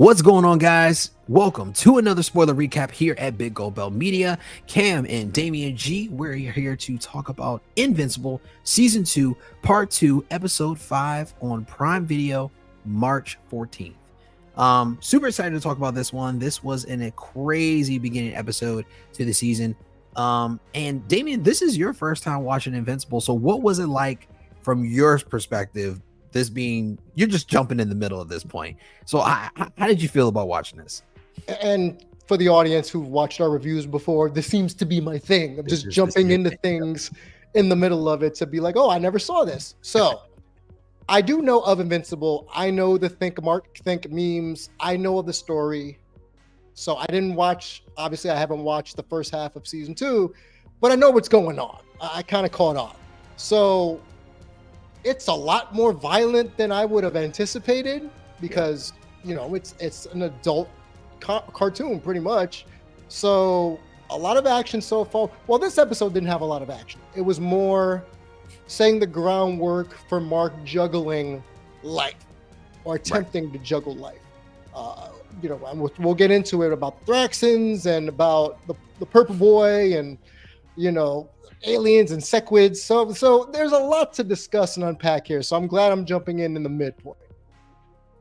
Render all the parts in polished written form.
What's going on, guys? Welcome to another spoiler recap here at Big Gold Bell Media. Cam and Damian G, we're here to talk about Invincible Season 2, Part 2, Episode 5 on Prime Video, March 14th. Super excited to talk about this one. This was a crazy beginning episode to the season. And Damian, this is your first time watching Invincible. So what was it like from your perspective? This being, you're just jumping in the middle at this point. So how did you feel about watching this? And for the audience who've watched our reviews before, this seems to be my thing. I'm just jumping into things in the middle of it to be like, oh, I never saw this. So I do know of Invincible. I know the Think memes. I know of the story. So I didn't watch, obviously I haven't watched the first half of season 2, but I know what's going on. I kind of caught on. So it's a lot more violent than I would have anticipated because, you know, it's an adult cartoon pretty much. So a lot of action so far. Well, this episode didn't have a lot of action. It was more saying the groundwork for Mark juggling life or attempting to juggle life. You know, we'll get into it about the Thraxans and about the Purple Boy and, you know, aliens and sequids. So there's a lot to discuss and unpack here. So I'm glad I'm jumping in the midpoint.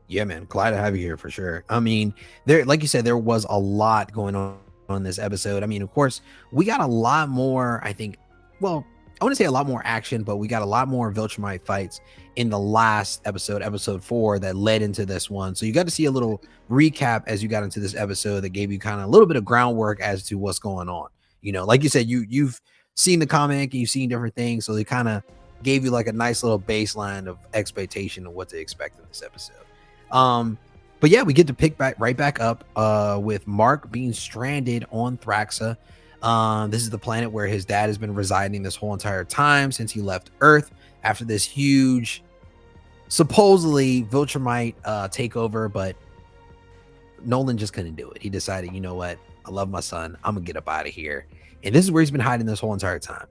Yeah, man. Glad to have you here for sure. I mean, there, like you said, there was a lot going on this episode. I mean, of course, we got a lot more, I think, well, I want to say a lot more action, but we got a lot more Viltrumite fights in the last episode, episode 4, that led into this one. So you got to see a little recap as you got into this episode that gave you kind of a little bit of groundwork as to what's going on. You know, like you said, you've seen the comic and you've seen different things, so they kind of gave you like a nice little baseline of expectation of what to expect in this episode. But yeah, we get to pick right back up with Mark being stranded on Thraxa. This is the planet where his dad has been residing this whole entire time since he left Earth after this huge, supposedly Viltrumite takeover, but Nolan just couldn't do it. He decided, you know what, I love my son, I'm gonna get up out of here. And this is where he's been hiding this whole entire time.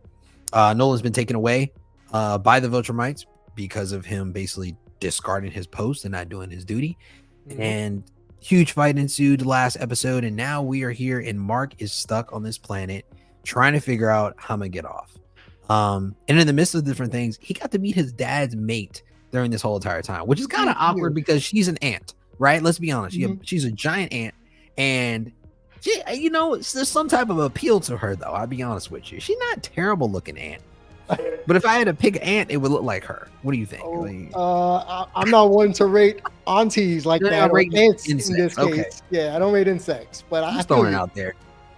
Nolan's been taken away by the Viltrumites because of him basically discarding his post and not doing his duty. Mm-hmm. And huge fight ensued last episode. And now we are here and Mark is stuck on this planet trying to figure out how to get off. And in the midst of different things, he got to meet his dad's mate during this whole entire time, which is kind of awkward because she's an ant, right? Let's be honest. Mm-hmm. She's a giant ant. And yeah, you know, there's some type of appeal to her, though. I'll be honest with you. She's not a terrible looking ant. But if I had to pick an ant, it would look like her. What do you think? I'm not one to rate aunties like that. Or ants in this case. Yeah, I don't rate insects. But I'm throwing it out there.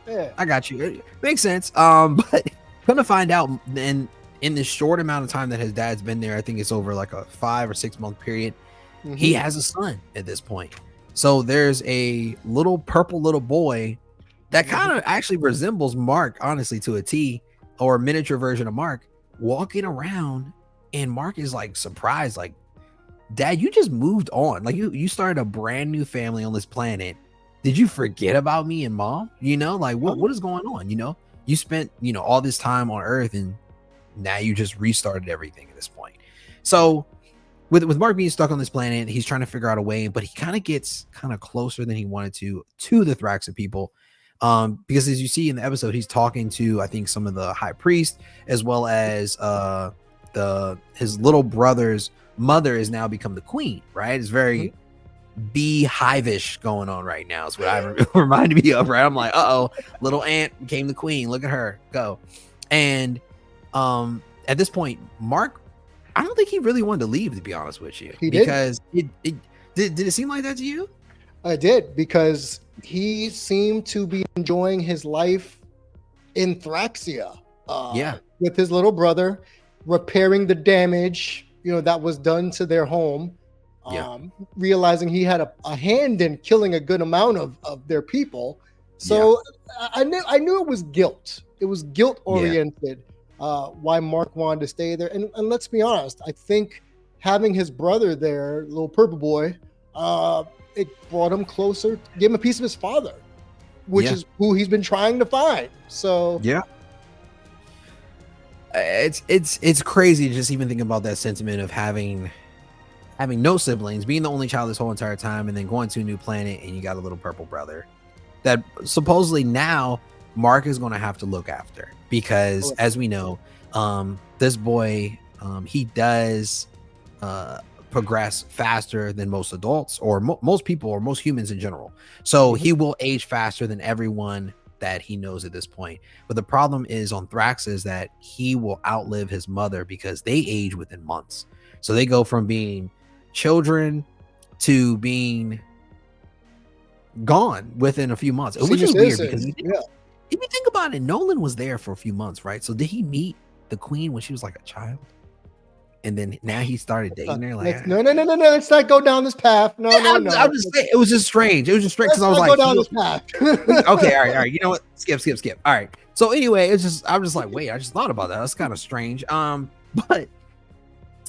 Yeah, I got you. It makes sense. But gonna find out in this short amount of time that his dad's been there, I think it's over like a 5 or 6 month period. Mm-hmm. He has a son at this point. So there's a little purple little boy that kind of actually resembles Mark, honestly, to a T, or a miniature version of Mark, walking around. And Mark is like surprised, like, Dad, you just moved on. Like you started a brand new family on this planet. Did you forget about me and Mom? You know, like what is going on? You know, you spent, you know, all this time on Earth and now you just restarted everything at this point. So with Mark being stuck on this planet, he's trying to figure out a way, but he kind of gets closer than he wanted to the Thraxa people. Because as you see in the episode, he's talking to, I think, some of the high priest, as well as his little brother's mother has now become the queen, right? It's very beehive-ish going on right now. It's what I reminded me of, right? I'm like, little ant became the queen. Look at her go. And at this point, Mark, I don't think he really wanted to leave, to be honest with you. Because did it seem like that to you? I did, because he seemed to be enjoying his life in Thraxia. With his little brother, repairing the damage, you know, that was done to their home. Realizing he had a hand in killing a good amount of their people. So I knew it was guilt. It was guilt oriented. Why Mark wanted to stay there. And let's be honest, I think having his brother there, little purple boy, it brought him closer, gave him a piece of his father, which is who he's been trying to find. So it's crazy to just even think about that sentiment of having having no siblings, being the only child this whole entire time, and then going to a new planet and you got a little purple brother that supposedly now Mark is going to have to look after, because as we know, this boy, he does progress faster than most adults, or most people, or most humans in general. So he will age faster than everyone that he knows at this point. But the problem is on Thrax is that he will outlive his mother, because they age within months. So they go from being children to being gone within a few months, which is weird, because if you think about it, Nolan was there for a few months, right? So did he meet the queen when she was like a child? And then now he started dating her. Like, no. Let's not go down this path. No. I'm just saying, it was just strange. It was just strange because I was like, go down this path. Okay, all right. You know what? Skip. All right. So anyway, I'm just like, wait, I just thought about that. That's kind of strange. But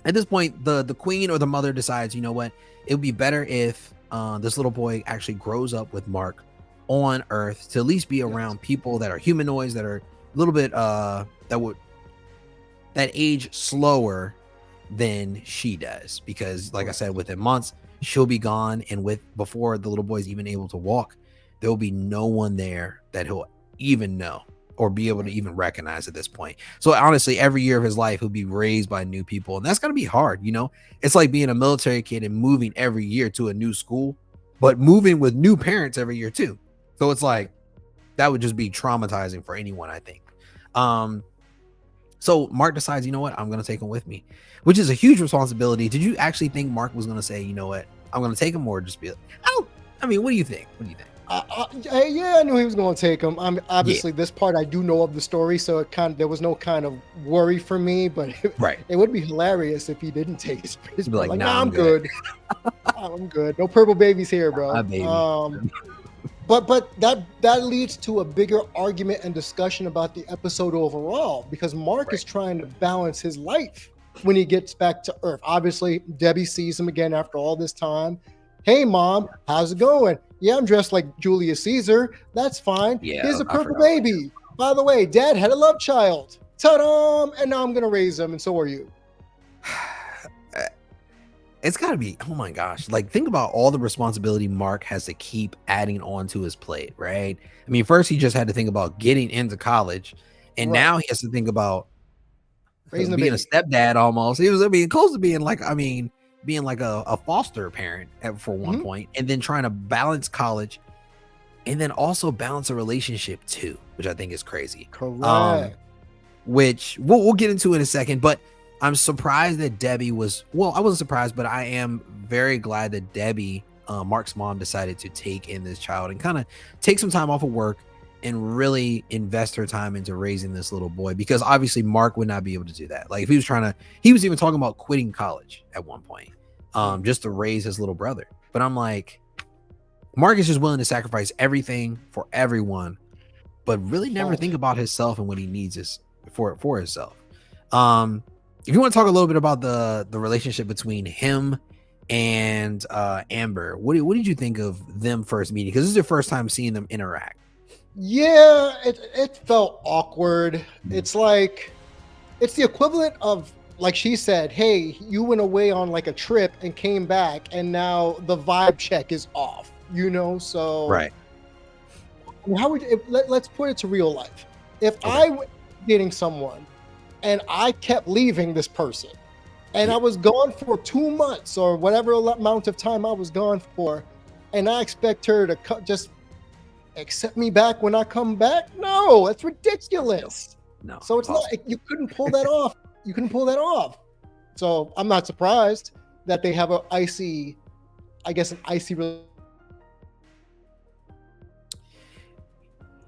at this point, the queen or the mother decides, you know what? It would be better if this little boy actually grows up with Mark on Earth, to at least be around people that are humanoids, that are a little bit that age slower than she does, because like I said, within months she'll be gone, and before the little boy's even able to walk, there will be no one there that he'll even know or be able to even recognize at this point. So honestly, every year of his life he'll be raised by new people, and that's gonna be hard. It's like being a military kid and moving every year to a new school, but moving with new parents every year too. So it's like that would just be traumatizing for anyone, I think. So Mark decides, you know what, I'm going to take him with me, which is a huge responsibility. Did you actually think Mark was going to say, you know what, I'm going to take him, or just be like, what do you think? Yeah, I knew he was going to take him. Obviously, this part I do know of the story, so there was no kind of worry for me. But it would be hilarious if he didn't take his brother. Like, nah, I'm good. I'm good. No purple babies here, bro. But that leads to a bigger argument and discussion about the episode overall, because Mark is trying to balance his life when he gets back to Earth. Obviously, Debbie sees him again after all this time. Hey, Mom, how's it going? Yeah, I'm dressed like Julius Caesar. That's fine. Yeah, here's a purple baby. By the way, Dad had a love child. Ta-da! And now I'm going to raise him, and so are you. It's got to be, oh my gosh, like think about all the responsibility Mark has to keep adding on to his plate, right? I mean, first he just had to think about getting into college, and now he has to think about being a stepdad almost. He was close to being like, a foster parent for one point, and then trying to balance college and then also balance a relationship too, which I think is crazy. Correct. Which we'll get into in a second, but I'm surprised that Debbie I wasn't surprised, but I am very glad that Debbie, Mark's mom, decided to take in this child and kind of take some time off of work and really invest her time into raising this little boy, because obviously Mark would not be able to do that. Like if he was even talking about quitting college at one point, just to raise his little brother. But I'm like, Mark is just willing to sacrifice everything for everyone, but really never think about himself and what he needs for himself. If you want to talk a little bit about the relationship between him and Amber, what did you think of them first meeting? Because this is your first time seeing them interact. Yeah, it felt awkward. It's like, it's the equivalent of, like she said, hey, you went away on like a trip and came back, and now the vibe check is off, So right. Let's put it to real life. If I was dating someone and I kept leaving this person, and I was gone for 2 months or whatever amount of time I was gone for, and I expect her to just accept me back when I come back? No, that's ridiculous. No. So it's not, you couldn't pull that off. You couldn't pull that off. So I'm not surprised that they have an icy relationship.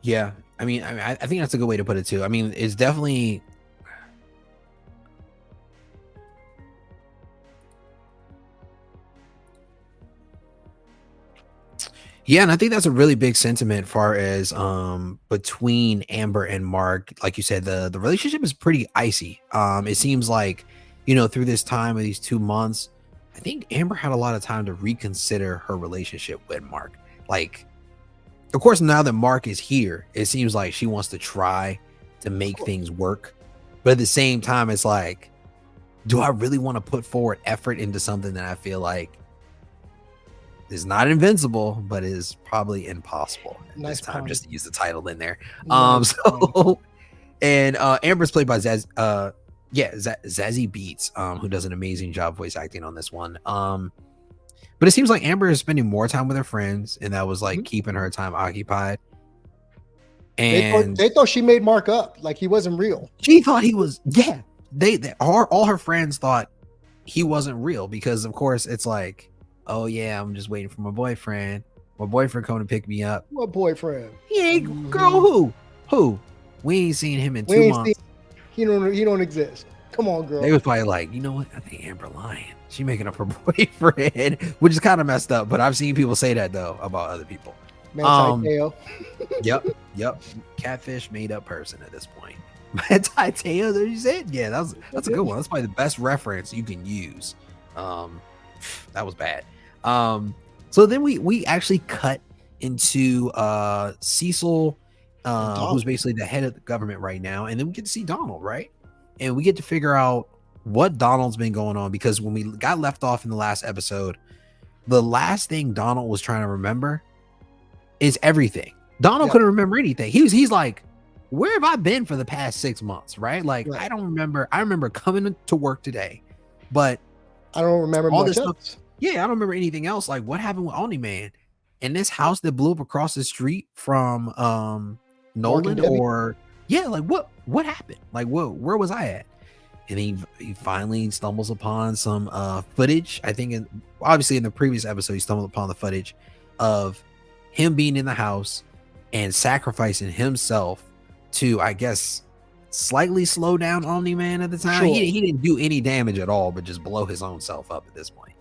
Yeah. I mean, I think that's a good way to put it too. I mean, it's definitely, yeah, and I think that's a really big sentiment far as between Amber and Mark. Like you said, the relationship is pretty icy. It seems like, through this time of these 2 months, I think Amber had a lot of time to reconsider her relationship with Mark. Like, of course, now that Mark is here, it seems like she wants to try to make things work. But at the same time, it's like, do I really want to put forward effort into something that I feel like is not invincible, but is probably impossible at Nice this time, pun. just to use the title in there. Nice So and Amber's played by Zazie Beetz, who does an amazing job voice acting on this one. But it seems like Amber is spending more time with her friends, and that was like keeping her time occupied. And they thought she made Mark up, like he wasn't real. She thought he was, yeah. All her friends thought he wasn't real because, of course, it's like, oh yeah, I'm just waiting for my boyfriend. My boyfriend coming to pick me up. What boyfriend? He ain't girl. Who? We ain't seen him in 2 months. He don't exist. Come on, girl. They was probably like, you know what? I think Amber lying. She making up her boyfriend, which is kind of messed up. But I've seen people say that though about other people. Yep. Catfish made up person at this point. Titeo, that you said? Yeah, that's a good one. That's probably the best reference you can use. That was bad. So then we actually cut into Cecil, who's basically the head of the government right now, and then we get to see Donald, right? And we get to figure out what Donald's been going on, because when we got left off in the last episode, the last thing Donald was trying to remember is everything. Donald couldn't remember anything. He's like, where have I been for the past 6 months? Right? Like, I don't remember. I remember coming to work today, but I don't remember all much this else. stuff. Yeah, I don't remember anything else. Like, what happened with Omni-Man and this house that blew up across the street from Nolan, or like what happened? Like, where was I at? And he finally stumbles upon some footage. I think obviously in the previous episode, he stumbled upon the footage of him being in the house and sacrificing himself to, I guess, slightly slow down Omni-Man at the time. Sure. He didn't do any damage at all, but just blow his own self up at this point.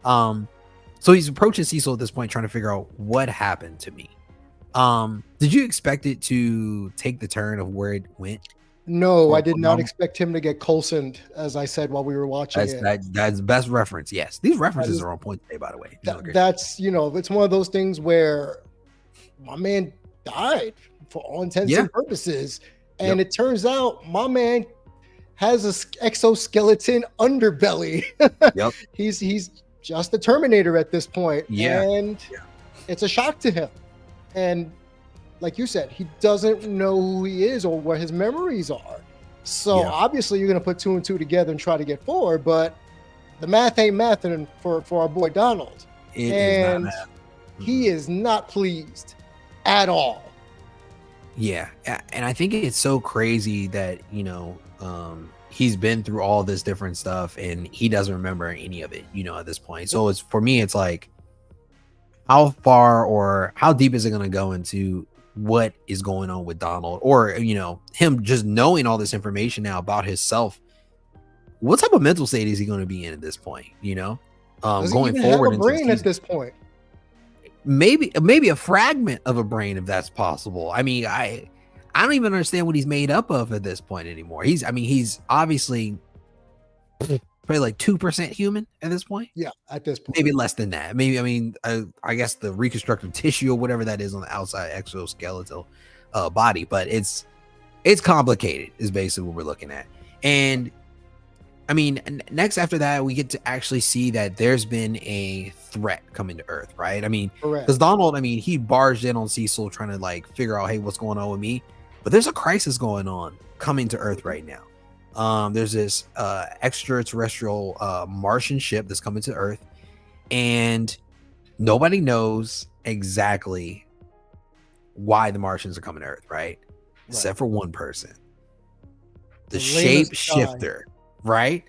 So he's approaching Cecil at this point, trying to figure out what happened to me. Did you expect it to take the turn of where it went? No, I did not expect him to get Coulsoned, as I said while we were watching that's best reference. Yes, these references are on point today, by the way. That's, it's one of those things where my man died for all intents and purposes, and it turns out my man has a exoskeleton underbelly. He's just a Terminator at this point, and it's a shock to him. And like you said, he doesn't know who he is or what his memories are. So obviously you're going to put 2 and 2 together and try to get 4, but the math ain't mathing for our boy Donald. He is not pleased at all. Yeah. And I think it's so crazy that, he's been through all this different stuff and he doesn't remember any of it, at this point. So for me, it's like, how far or how deep is it going to go into what is going on with Donald, or him just knowing all this information now about himself? What type of mental state is he going to be in at this point? Going forward have a brain at this point, maybe a fragment of a brain, if that's possible. I mean, I don't even understand what he's made up of at this point anymore. He's obviously probably like 2% human at this point. Yeah, at this point. Maybe less than that. Maybe, I guess the reconstructive tissue or whatever that is on the outside exoskeletal body, but it's complicated is basically what we're looking at. And next after that, we get to actually see that there's been a threat coming to Earth, right? Because Donald, he barged in on Cecil trying to like figure out, hey, what's going on with me? But there's a crisis going on coming to Earth right now. There's this extraterrestrial Martian ship that's coming to Earth, and nobody knows exactly why the Martians are coming to Earth, right? Except for one person, the shapeshifter, right?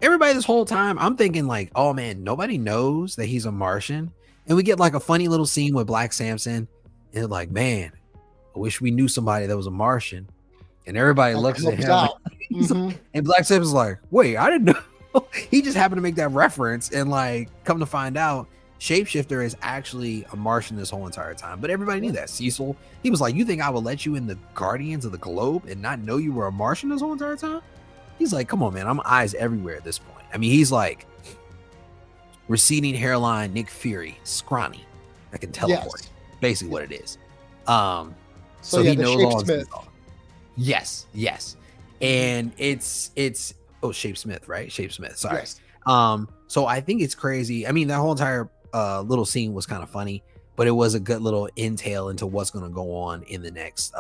Everybody this whole time, I'm thinking like, oh man, nobody knows that he's a Martian. And we get like a funny little scene with Black Samson, and like, man, I wish we knew somebody that was a Martian. And everybody looks at him, and Black Samson's like, wait, I didn't know. He just happened to make that reference, and like, come to find out, Shapeshifter is actually a Martian this whole entire time. But everybody knew that. Cecil, he was like, you think I would let you in the Guardians of the Globe and not know you were a Martian this whole entire time? He's like, come on, man, I'm eyes everywhere at this point. He's like receding hairline, Nick Fury, scrawny, that can teleport. Basically what it is. So he knows all this. Yes. And it's Shape Smith, right? Shape Smith. Sorry. Yes. So I think it's crazy. I mean, that whole entire little scene was kind of funny, but it was a good little intel into what's going to go on in the next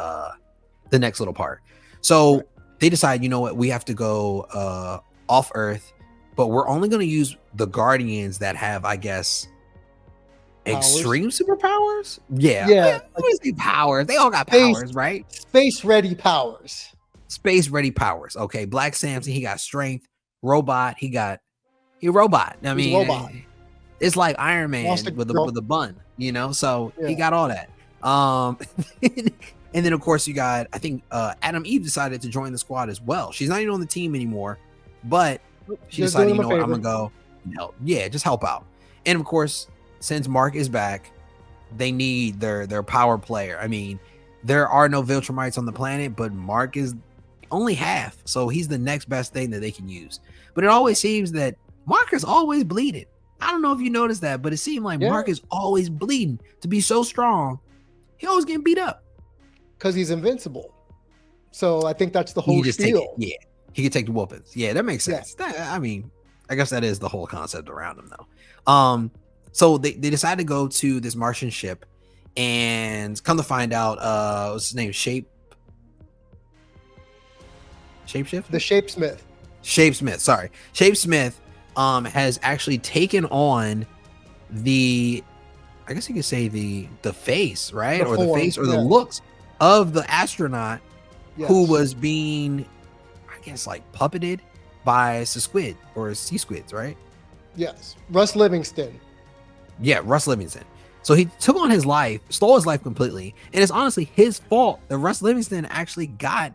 little part. So they decide, you know what, we have to go off Earth, but we're only going to use the Guardians that have, I guess, extreme superpowers. Yeah. Powers. They all got powers, right? Space ready powers. Space ready powers. Okay. Black Samson, he got strength. Robot, he robot. I mean, robot. It's like Iron Man with a bun, you know. So he got all that. And then of course you got, I think Adam Eve decided to join the squad as well. She's not even on the team anymore, but she decided, you know what, I'm gonna go and help. Yeah, just help out. And of course, since Mark is back, they need their power player. I mean, there are no Viltrumites on the planet, but Mark is only half, so he's the next best thing that they can use. But it always seems that Mark is always bleeding. I don't know if you noticed that, but it seemed like Mark is always bleeding. To be so strong, he always getting beat up because he's invincible. So I think that's the whole spiel. He could take the whoopings. Yeah, that makes sense. I mean, I guess that is the whole concept around him, though. So they decide to go to this Martian ship, and come to find out, what's his name? Shapeshift? The Shapesmith. Shapesmith, sorry. Shapesmith has actually taken on the, I guess you could say the face, right? Or the face or the looks of the astronaut who was being, I guess, like puppeted by squid or sea squids, right? Yes. Russ Livingston. Yeah, Russ Livingston. So he took on his life, stole his life completely. And it's honestly his fault that Russ Livingston actually got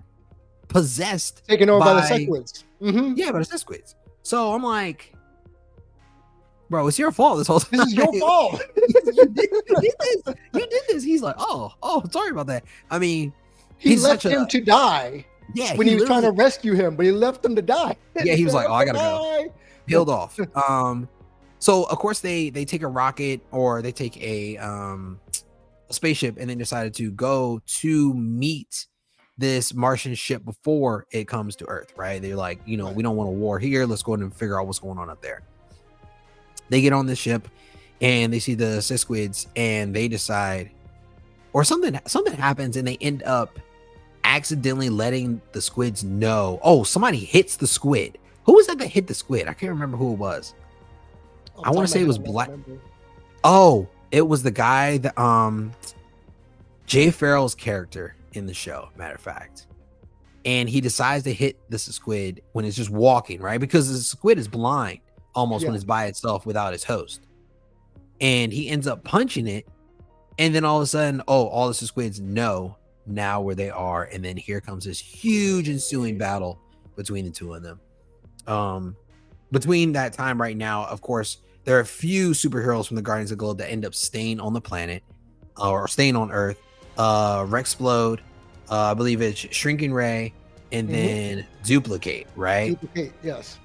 possessed, taken over by the Sequids. Mm-hmm. Yeah, by the Sequids. So I'm like, bro, it's your fault this whole time. This is your fault. You did this. He's like, oh, sorry about that. I mean, he left him to die. Yeah, when he was trying to rescue him, but he left him to die. Yeah, he was like, oh, I gotta go. Peeled off. So of course they take a rocket, or they take a spaceship, and then decided to go to meet this Martian ship before it comes to Earth, right? They're like, you know, we don't want a war here. Let's go ahead and figure out what's going on up there. They get on this ship and they see the Sisquids, and they decide, or something happens, and they end up accidentally letting the squids know. Oh, somebody hits the squid. Who was that hit the squid? I can't remember who it was. I want to say it was Black. Oh, it was the guy that Jay Farrell's character in the show, matter of fact. And he decides to hit the squid when it's just walking, right? Because the squid is blind almost when it's by itself without its host. And he ends up punching it. And then all of a sudden, all the squids know now where they are. And then here comes this huge ensuing battle between the two of them. Between that time right now, of course, there are a few superheroes from the Guardians of the Globe that end up staying on the planet, or staying on Earth. Rexplode, I believe it's Shrinking Ray, and then Duplicate, right? Duplicate, yes.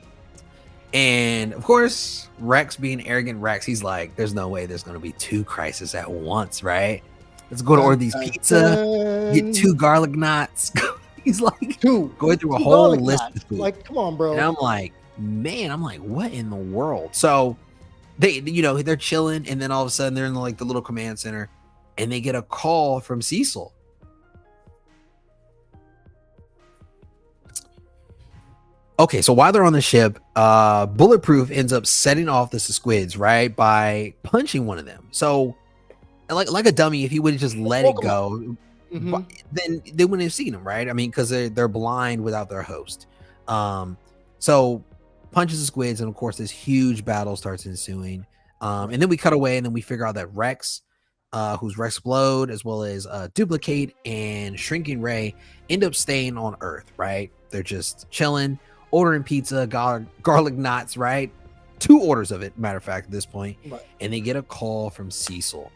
And of course, Rex, being arrogant Rex, he's like, there's no way there's going to be two crises at once, right? Let's go to order these pizza, get 2 garlic knots. He's like, going through a whole list of food. Like, come on, bro. And I'm like, what in the world? So they, they're chilling, and then all of a sudden they're in the little command center, and they get a call from Cecil. Okay, so while they're on the ship, Bulletproof ends up setting off the squids, right, by punching one of them. So, like a dummy, if he would have just let it go, then they wouldn't have seen him, right? I mean, because they're blind without their host. So punches the squids, and of course, this huge battle starts ensuing. And then we cut away, and then we figure out that Rex, who's Rexplode, as well as Duplicate and Shrinking Ray, end up staying on Earth, right? They're just chilling, ordering pizza, garlic knots, right? 2 orders of it, matter of fact, at this point. Right. And they get a call from Cecil.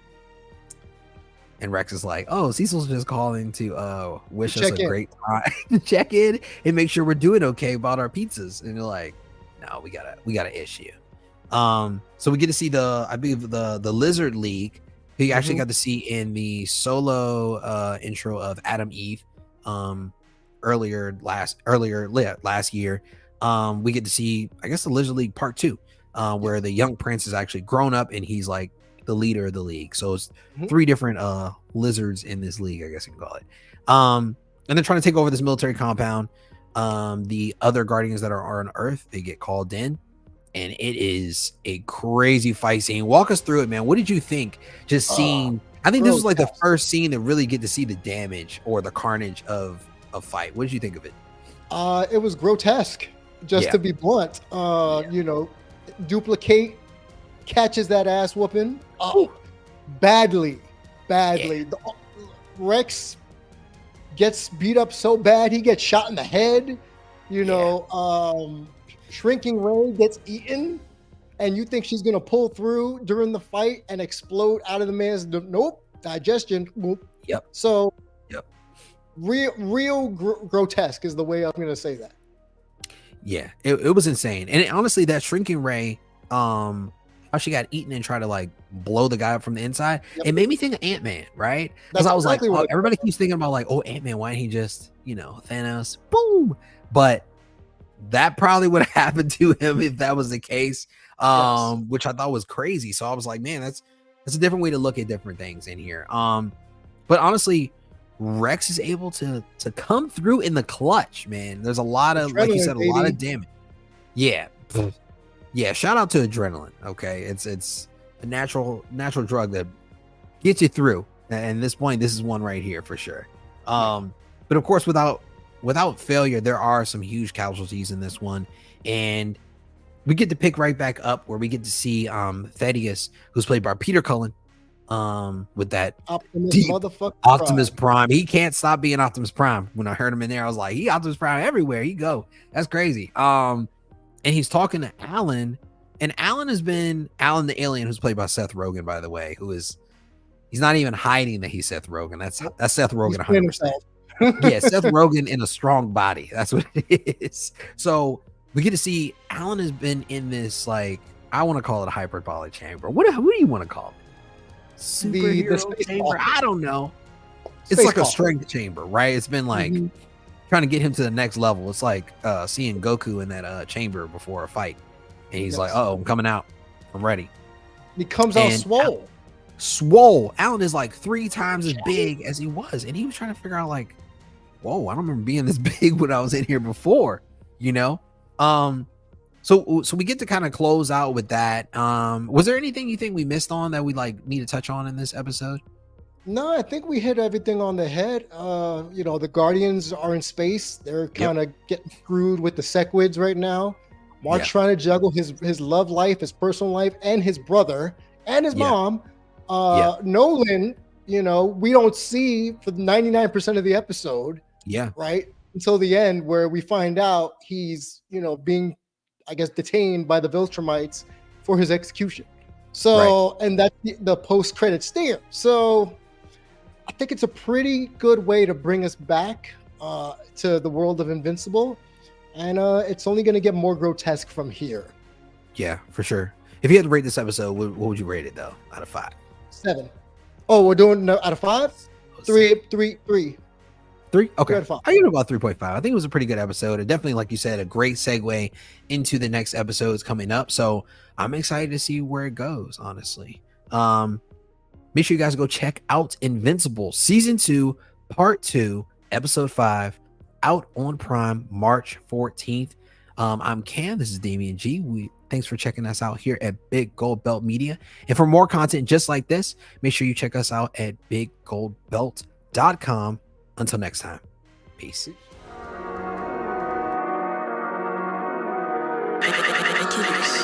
And Rex is like, oh, Cecil's just calling to wish us a great time, to check in and make sure we're doing okay about our pizzas. And they're like, no, we gotta issue. So we get to see I believe the Lizard League, who you actually got to see in the solo intro of Adam Eve earlier last year. we get to see, I guess, the Lizard League Part 2, where the young prince is actually grown up and he's like the leader of the league. So it's three different lizards in this league, I guess you can call it. And they're trying to take over this military compound. The other guardians that are on Earth, they get called in, and it is a crazy fight scene. Walk us through it, man. What did you think? Just seeing, I think this was like the first scene to really get to see the damage or the carnage of a fight. What did you think of it? It was grotesque, just to be blunt. You know, Duplicate catches that ass whooping. Badly. Rex gets beat up so bad he gets shot in the head. You know, Shrinking Ray gets eaten, and you think she's gonna pull through during the fight and explode out of the man's digestion. Yep. So, real grotesque is the way I'm gonna say that. Yeah, it was insane, and honestly, that Shrinking Ray, how she got eaten and tried to like blow the guy up from the inside, it made me think of Ant-Man, right? Because I was exactly like, everybody keeps thinking about like, Ant-Man, why didn't he just, Thanos, boom? But that probably would have happened to him if that was the case, which I thought was crazy. So I was like, man, that's a different way to look at different things in here. But honestly, Rex is able to come through in the clutch, man. There's a lot of, like you said, a lot of damage. Yeah. Shout out to adrenaline. Okay. It's a natural drug that gets you through. And at this point, this is one right here for sure. But of course, without failure, there are some huge casualties in this one, and we get to pick right back up where we get to see Thaddeus, who's played by Peter Cullen, with that Optimus Prime. He can't stop being Optimus Prime. When I heard him in there, I was like, he Optimus Prime everywhere you go. That's crazy. And he's talking to Alan, and Alan the alien, who's played by Seth Rogen, by the way, he's not even hiding that he's Seth Rogen. That's Seth Rogen 100%. Yeah, Seth Rogen in a strong body. That's what it is. So we get to see Alan has been in this, like, I want to call it a hyperbolic chamber. What do you want to call it? Superhero chamber? I don't know. It's like a strength chamber, right? It's been like trying to get him to the next level. It's like seeing Goku in that chamber before a fight. And he's like, I'm coming out. I'm ready. He comes out swole. Alan is like 3 times as big as he was. And he was trying to figure out like, whoa, I don't remember being this big when I was in here before, So we get to kind of close out with that. Was there anything you think we missed on that we like need to touch on in this episode? No, I think we hit everything on the head. The Guardians are in space. They're kind of getting screwed with the Sequids right now. Mark's trying to juggle his love life, his personal life, and his brother and his mom. Nolan, we don't see for 99% of the episode. Right. Until the end, where we find out he's, being, I guess, detained by the Viltrumites for his execution. So, and that's the post-credit stare. So I think it's a pretty good way to bring us back to the world of Invincible. And it's only going to get more grotesque from here. Yeah, for sure. If you had to rate this episode, what would you rate it, though, out of 5? 7. Oh, we're doing out of 5? 3. 3? Okay. I give it about 3.5. I think it was a pretty good episode. And definitely, like you said, a great segue into the next episodes coming up. So I'm excited to see where it goes, honestly. Make sure you guys go check out Invincible Season 2, Part 2, Episode 5, out on Prime March 14th. I'm Cam. This is Damian G. Thanks for checking us out here at Big Gold Belt Media. And for more content just like this, make sure you check us out at biggoldbelt.com. Until next time, peace. I